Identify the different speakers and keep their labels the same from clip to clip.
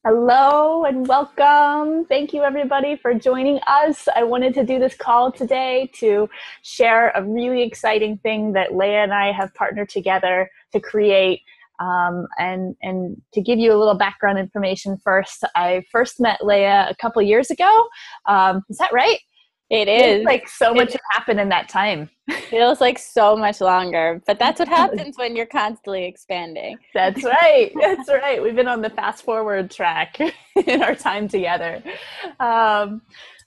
Speaker 1: Hello and welcome. Thank you, everybody, for joining us. I wanted to do this call today to share a really exciting thing that Leah and I have partnered together to create. And to give you a little background information first, I first met Leah a couple years ago. Is that right?
Speaker 2: It
Speaker 1: It's
Speaker 2: is.
Speaker 1: like so much
Speaker 2: It
Speaker 1: has happened in that time.
Speaker 2: feels like so much longer, but that's what happens when you're constantly expanding.
Speaker 1: That's right. That's right. We've been on the fast forward track in our time together. Um,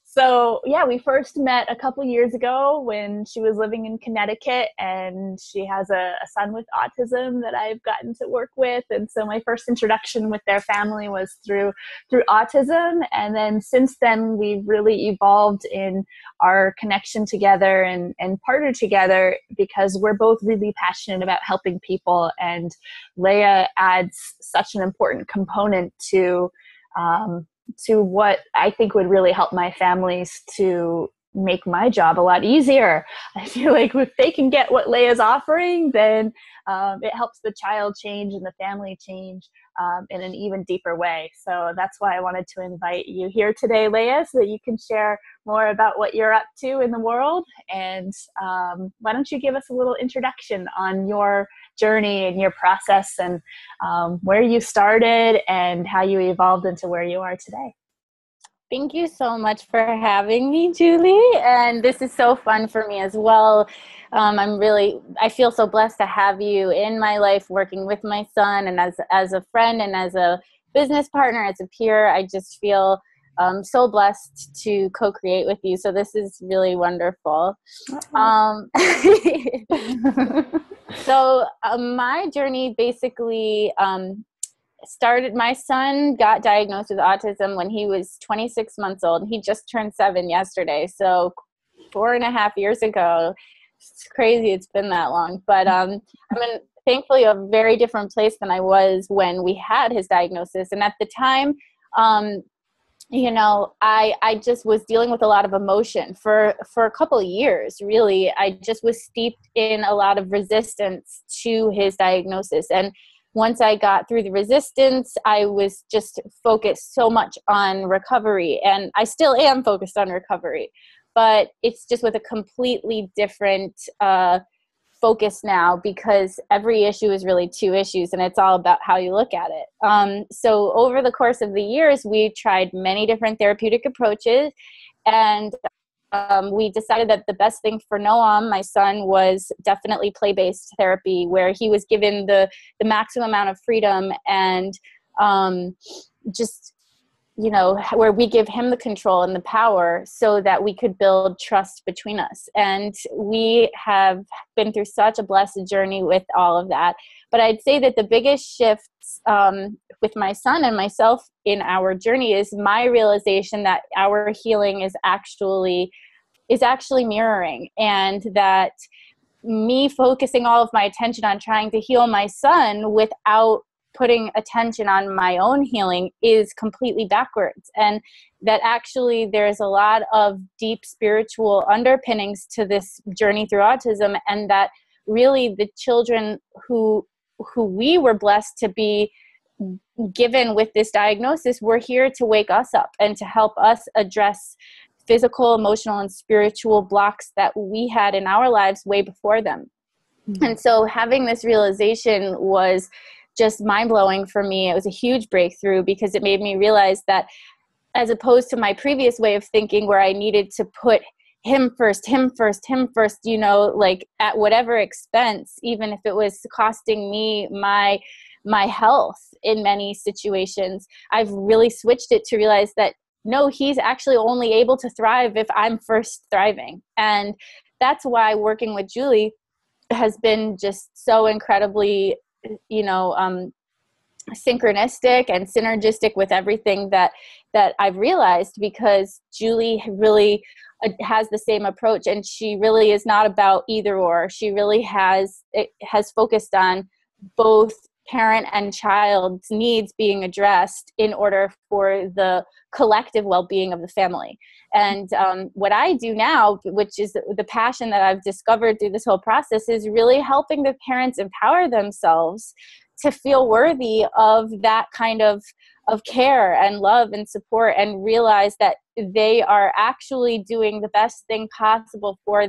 Speaker 1: so yeah, we first met a couple years ago when she was living in Connecticut, and she has a son with autism that I've gotten to work with. And so my first introduction with their family was through autism, and then since then we've really evolved in our connection together and partner together because we're both really passionate about helping people, and Leah adds such an important component to what I think would really help my families to make my job a lot easier. I feel like if they can get what Leah's offering, then it helps the child change and the family change in an even deeper way. So that's why I wanted to invite you here today, Leah, so that you can share more about what you're up to in the world. And why don't you give us a little introduction on your journey and your process, and where you started and how you evolved into where you are today.
Speaker 2: Thank you so much for having me, Julie. And this is so fun for me as well. I feel so blessed to have you in my life, working with my son, and as a friend and as a business partner, as a peer. I just feel so blessed to co-create with you. So this is really wonderful. Um, my journey basically started. My son got diagnosed with autism when he was 26 months old. He just turned 7 yesterday. So 4.5 years ago. It's crazy it's been that long. But I'm in, thankfully, a very different place than I was when we had his diagnosis. And at the time, I just was dealing with a lot of emotion for a couple of years, really. I just was steeped in a lot of resistance to his diagnosis. And once I got through the resistance, I was just focused so much on recovery. And I still am focused on recovery, but it's just with a completely different focus now, because every issue is really two issues, and it's all about how you look at it. So over the course of the years, we tried many different therapeutic approaches, and we decided that the best thing for Noam, my son, was definitely play-based therapy, where he was given the maximum amount of freedom and just where we give him the control and the power so that we could build trust between us. And we have been through such a blessed journey with all of that. But I'd say that the biggest shifts with my son and myself in our journey is my realization that our healing is actually mirroring, and that me focusing all of my attention on trying to heal my son without putting attention on my own healing is completely backwards. And that actually there's a lot of deep spiritual underpinnings to this journey through autism, and that really the children who we were blessed to be given with this diagnosis were here to wake us up and to help us address physical, emotional, and spiritual blocks that we had in our lives way before them. Mm-hmm. And so having this realization was just mind-blowing for me. It was a huge breakthrough, because it made me realize that, as opposed to my previous way of thinking where I needed to put him first, like at whatever expense, even if it was costing me my health in many situations, I've really switched it to realize that no, he's actually only able to thrive if I'm first thriving. And that's why working with Julie has been just so incredibly synchronistic and synergistic with everything that I've realized, because Julie really has the same approach, and she really is not about either or. She really has focused on both parent and child's needs being addressed in order for the collective well-being of the family. And what I do now, which is the passion that I've discovered through this whole process, is really helping the parents empower themselves to feel worthy of that kind of care and love and support, and realize that they are actually doing the best thing possible for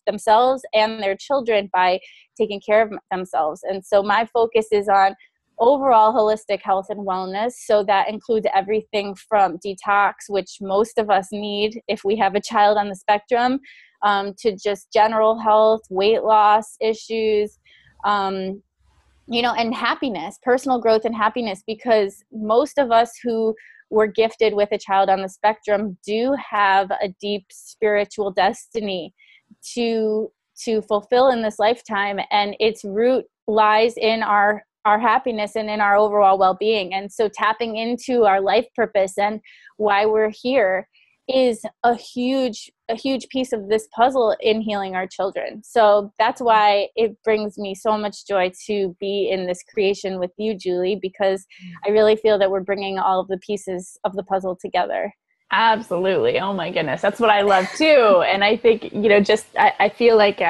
Speaker 2: themselves and their children by taking care of themselves. And so my focus is on overall holistic health and wellness. So that includes everything from detox, which most of us need if we have a child on the spectrum, to just general health, weight loss issues, and happiness, personal growth and happiness, because most of us who were gifted with a child on the spectrum do have a deep spiritual destiny to fulfill in this lifetime, and its root lies in our happiness and in our overall well-being. And so tapping into our life purpose and why we're here is a huge piece of this puzzle in healing our children. So that's why it brings me so much joy to be in this creation with you, Julie, because I really feel that we're bringing all of the pieces of the puzzle together.
Speaker 1: Absolutely. Oh my goodness. That's what I love too. And I think, I feel like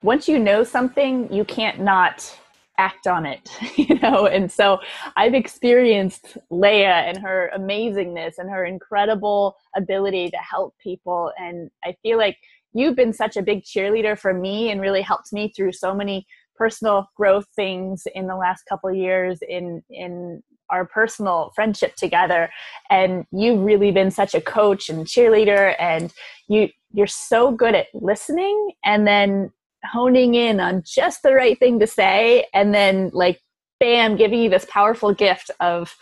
Speaker 1: once you know something, you can't not act on it, and so I've experienced Leia and her amazingness and her incredible ability to help people. And I feel like you've been such a big cheerleader for me and really helped me through so many personal growth things in the last couple of years in our personal friendship together. And you've really been such a coach and cheerleader, and you're so good at listening and then honing in on just the right thing to say, and then bam, giving you this powerful gift of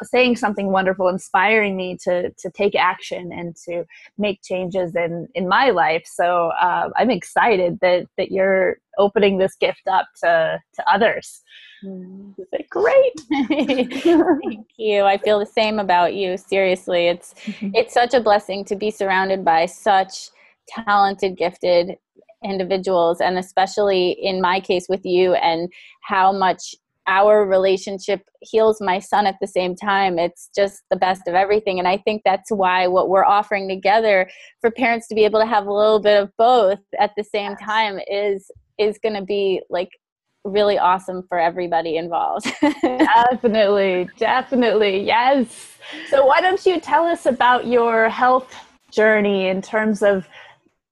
Speaker 1: saying something wonderful, inspiring me to take action and to make changes in my life. So I'm excited that you're opening this gift up to others. Is it great?
Speaker 2: Thank you. I feel the same about you. Seriously, it's such a blessing to be surrounded by such talented, gifted individuals, and especially in my case with you, and how much our relationship heals my son at the same time. It's just the best of everything. And I think that's why what we're offering together for parents to be able to have a little bit of both at the same time is going to be really awesome for everybody involved.
Speaker 1: Definitely. Yes. So why don't you tell us about your health journey in terms of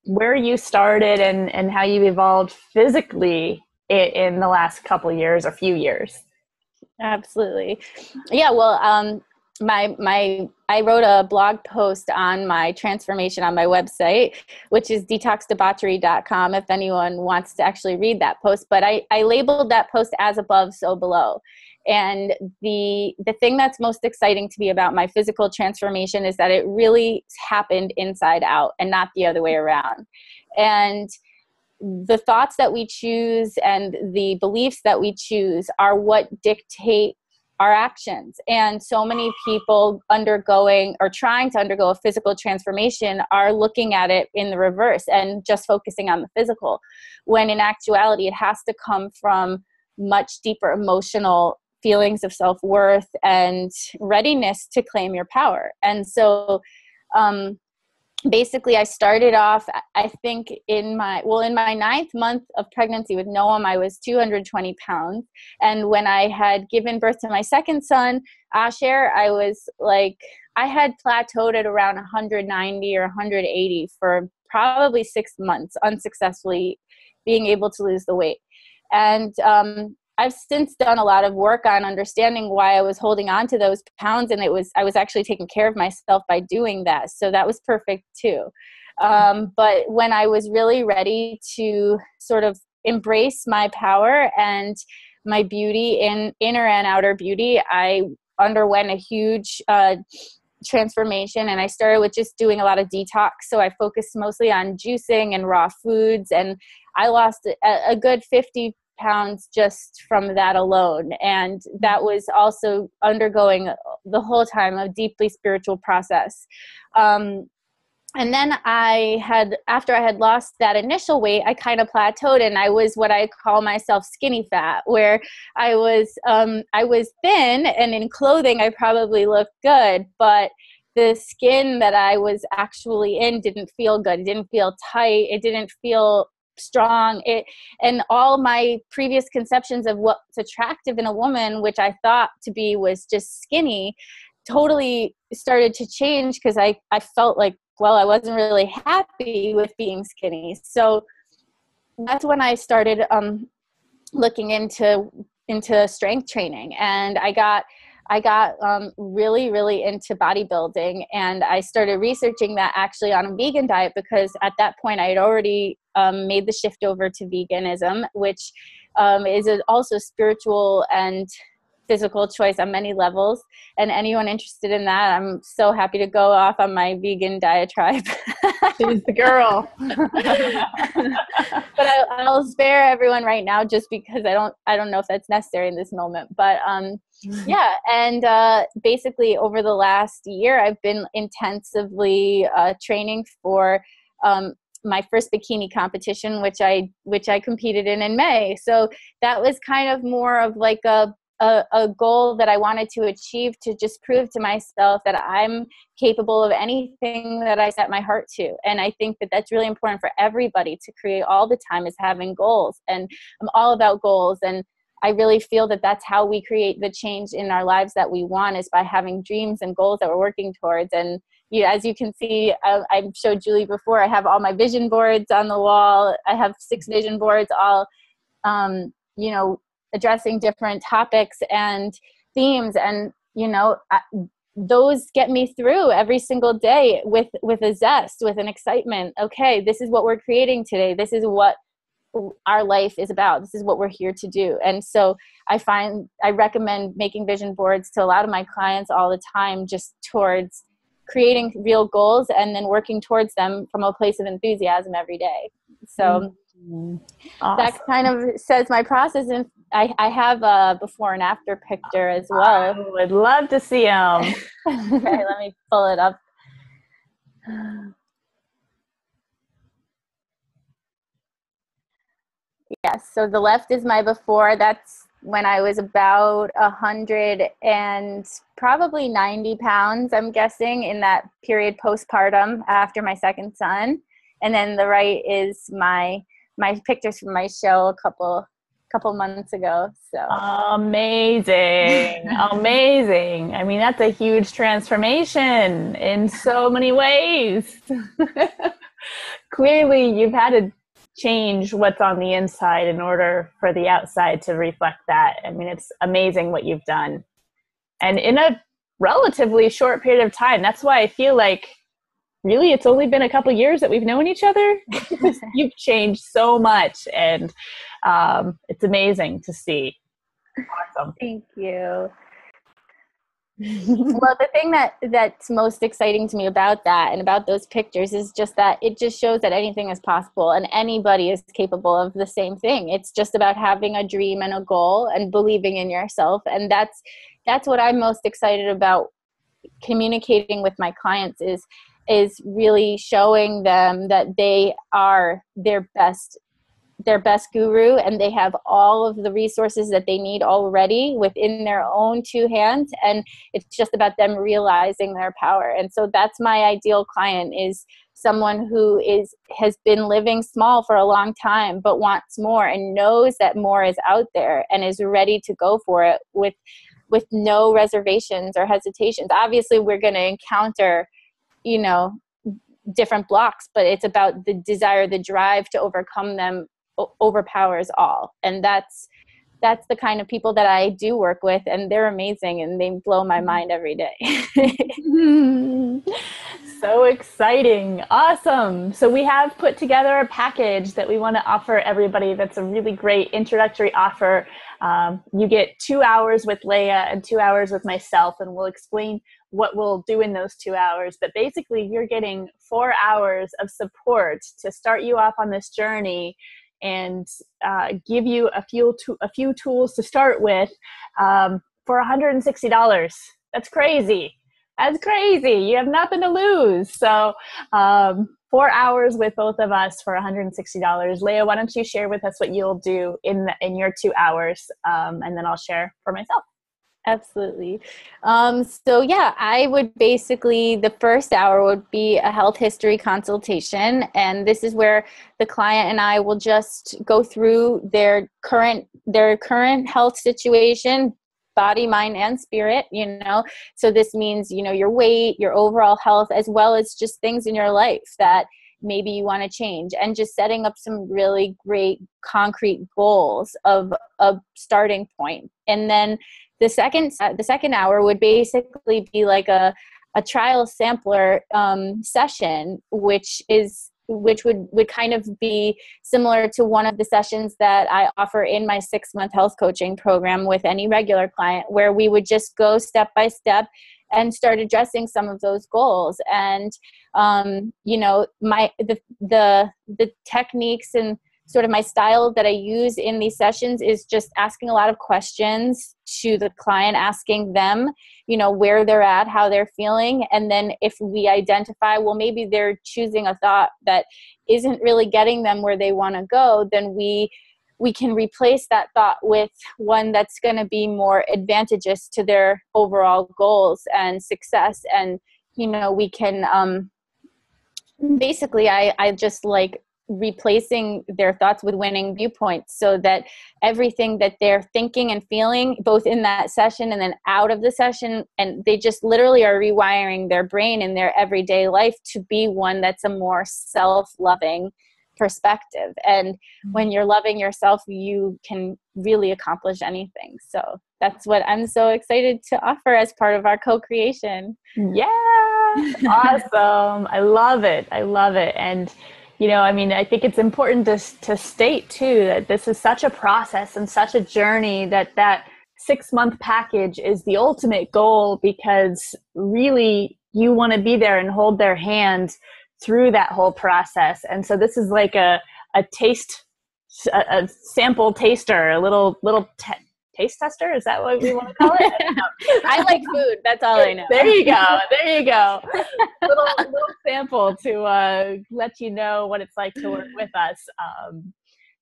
Speaker 1: where you started and how you evolved physically in the last couple of years or few years.
Speaker 2: Absolutely. Yeah. Well, I wrote a blog post on my transformation on my website, which is detoxdebauchery.com, if anyone wants to actually read that post. But I labeled that post as above, so below. And the thing that's most exciting to me about my physical transformation is that it really happened inside out and not the other way around. And the thoughts that we choose and the beliefs that we choose are what dictate our actions. And so many people undergoing or trying to undergo a physical transformation are looking at it in the reverse and just focusing on the physical, when in actuality, it has to come from much deeper emotional feelings of self-worth and readiness to claim your power. And so basically I started off, I think in my 9th month of pregnancy with Noam, I was 220 pounds. And when I had given birth to my second son, Asher, I had plateaued at around 190 or 180 for probably 6 months, unsuccessfully being able to lose the weight. And I've since done a lot of work on understanding why I was holding on to those pounds, and I was actually taking care of myself by doing that. So that was perfect too. But when I was really ready to sort of embrace my power and my beauty, in inner and outer beauty, I underwent a huge transformation, and I started with just doing a lot of detox. So I focused mostly on juicing and raw foods, and I lost a good 50 pounds just from that alone. And that was also undergoing the whole time a deeply spiritual process. And then after I had lost that initial weight, I kind of plateaued, and I was what I call myself skinny fat, where I was thin, and in clothing I probably looked good, but the skin that I was actually in didn't feel good. It didn't feel tight. It didn't feel strong. And all my previous conceptions of what's attractive in a woman, which I thought to be was just skinny, totally started to change, because I felt like, well, I wasn't really happy with being skinny. So that's when I started looking into strength training, and I got really, really into bodybuilding, and I started researching that actually on a vegan diet, because at that point I had already made the shift over to veganism, which is also spiritual and physical choice on many levels. And anyone interested in that, I'm so happy to go off on my vegan diatribe.
Speaker 1: She's the girl.
Speaker 2: But I'll spare everyone right now, just because I don't know if that's necessary in this moment. But yeah, and basically over the last year, I've been intensively training for my first bikini competition, which I competed in May. So that was kind of more of like a goal that I wanted to achieve, to just prove to myself that I'm capable of anything that I set my heart to. And I think that that's really important for everybody to create all the time, is having goals. And I'm all about goals. And I really feel that that's how we create the change in our lives that we want, is by having dreams and goals that we're working towards. And as you can see, I showed Julie before, I have all my vision boards on the wall. I have 6 vision boards, all, addressing different topics and themes. And, those get me through every single day with a zest, with an excitement. Okay, this is what we're creating today. This is what our life is about. This is what we're here to do. And so I recommend making vision boards to a lot of my clients all the time, just towards creating real goals and then working towards them from a place of enthusiasm every day. So
Speaker 1: Awesome.
Speaker 2: that kind of says my process. And I have a before and after picture as well.
Speaker 1: I would love to see them.
Speaker 2: Okay, let me pull it up. Yes, so the left is my before. That's when I was about 100 and probably 90 pounds, I'm guessing, in that period postpartum after my second son. And then the right is my pictures from my show a couple months ago. So
Speaker 1: amazing. Amazing. I mean, that's a huge transformation in so many ways. Clearly you've had to change what's on the inside in order for the outside to reflect that. I mean, it's amazing what you've done, and in a relatively short period of time. That's why I feel like really it's only been a couple years that we've known each other. You've changed so much, and it's amazing to see. Awesome.
Speaker 2: Thank you. Well, the thing that's most exciting to me about that and about those pictures is just that it just shows that anything is possible and anybody is capable of the same thing. It's just about having a dream and a goal and believing in yourself. And that's what I'm most excited about communicating with my clients, is really showing them that they are their best guru, and they have all of the resources that they need already within their own 2 hands, and it's just about them realizing their power. And so that's my ideal client, is someone who has been living small for a long time but wants more and knows that more is out there and is ready to go for it with no reservations or hesitations. Obviously we're going to encounter different blocks, but it's about the desire, the drive to overcome them overpowers all. And that's the kind of people that I do work with, and they're amazing and they blow my mind every day.
Speaker 1: So exciting. Awesome. So we have put together a package that we want to offer everybody. That's a really great introductory offer. You get 2 hours with Leah and 2 hours with myself, and we'll explain what we'll do in those 2 hours. But basically you're getting 4 hours of support to start you off on this journey and give you a few tools to start with for $160. That's crazy. That's crazy. You have nothing to lose. So 4 hours with both of us for $160. Leah, why don't you share with us what you'll do in your 2 hours, and then I'll share for myself.
Speaker 2: Absolutely. So yeah, I would basically, the first hour would be a health history consultation. And this is where the client and I will just go through their current health situation, body, mind, and spirit, So this means, your weight, your overall health, as well as just things in your life that maybe you want to change, and just setting up some really great concrete goals of a starting point. And then the second hour would basically be like a trial sampler session, which would kind of be similar to one of the sessions that I offer in my 6-month health coaching program with any regular client, where we would just go step by step and start addressing some of those goals. And the techniques and sort of my style that I use in these sessions is just asking a lot of questions to the client, asking them, where they're at, how they're feeling. And then if we identify, well, maybe they're choosing a thought that isn't really getting them where they want to go, then we can replace that thought with one that's going to be more advantageous to their overall goals and success. And, we can, basically, I just like replacing their thoughts with winning viewpoints, so that everything that they're thinking and feeling, both in that session and then out of the session, and they just literally are rewiring their brain in their everyday life to be one that's a more self-loving perspective. And when you're loving yourself, you can really accomplish anything. So that's what I'm so excited to offer as part of our co-creation.
Speaker 1: Yeah. Awesome. I love it. I love it. And, I think it's important to state too, that this is such a process and such a journey, that 6-month package is the ultimate goal, because really you want to be there and hold their hand through that whole process. And so this is like a sample taster, a little taste tester. Is that what we want to call it?
Speaker 2: I like food. That's all I know.
Speaker 1: There you go. There you go. little sample to let you know what it's like to work with us.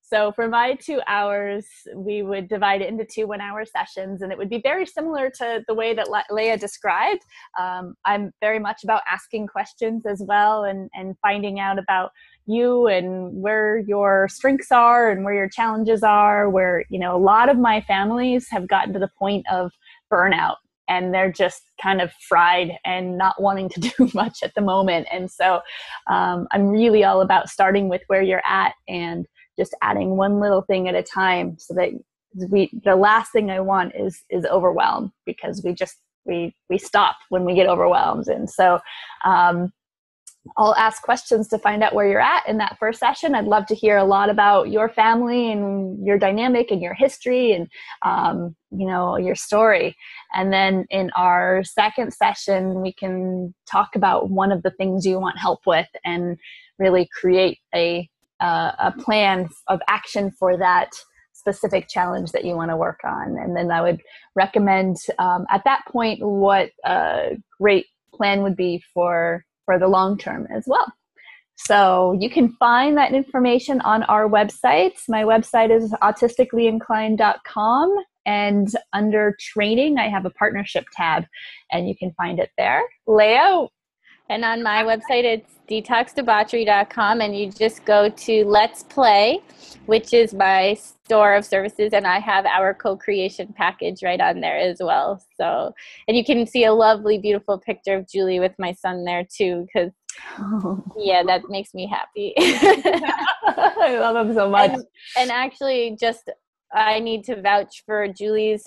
Speaker 1: So for my 2 hours, we would divide it into 2 1-hour sessions, and it would be very similar to the way that Leah described. I'm very much about asking questions as well, and finding out about you and where your strengths are and where your challenges are, where, a lot of my families have gotten to the point of burnout, and they're just kind of fried and not wanting to do much at the moment. And so I'm really all about starting with where you're at and just adding one little thing at a time, so that the last thing I want is overwhelm, because we stop when we get overwhelmed. And so I'll ask questions to find out where you're at in that first session. I'd love to hear a lot about your family and your dynamic and your history and, your story. And then in our second session, we can talk about one of the things you want help with, and really create a plan of action for that specific challenge that you want to work on. And then I would recommend at that point what a great plan would be for the long term as well. So you can find that information on our website. My website is autisticallyinclined.com, and under training, I have a partnership tab, and you can find it there. Leah?
Speaker 2: And on my website, it's detoxdebauchery.com, and you just go to Let's Play, which is my store of services, and I have our co-creation package right on there as well. So, and you can see a lovely, beautiful picture of Julie with my son there too, because yeah, that makes me happy.
Speaker 1: I love him so much.
Speaker 2: And actually, I need to vouch for Julie's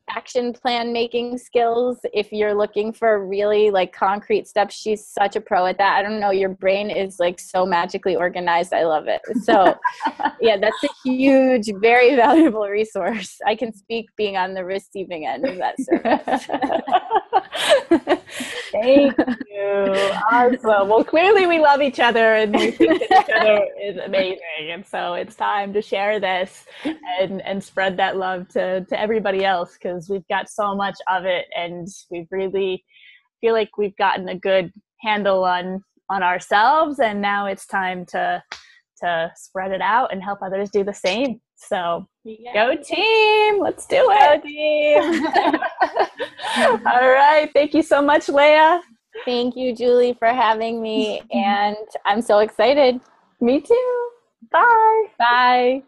Speaker 2: action plan making skills. If you're looking for really like concrete steps, she's such a pro at that. I don't know, your brain is like so magically organized. I love it. So yeah, that's a huge, very valuable resource. I can speak being on the receiving end of that service.
Speaker 1: Thank you. Awesome. Well, clearly we love each other, and we think that each other is amazing. And so it's time to share this and spread that love to everybody else, because we've got so much of it, and we really feel like we've gotten a good handle on ourselves, and now it's time to spread it out and help others do the same. So Go team. Let's do
Speaker 2: Go
Speaker 1: it.
Speaker 2: team.
Speaker 1: All right. Thank you so much, Leah.
Speaker 2: Thank you, Julie, for having me. And I'm so excited.
Speaker 1: Me too. Bye.
Speaker 2: Bye.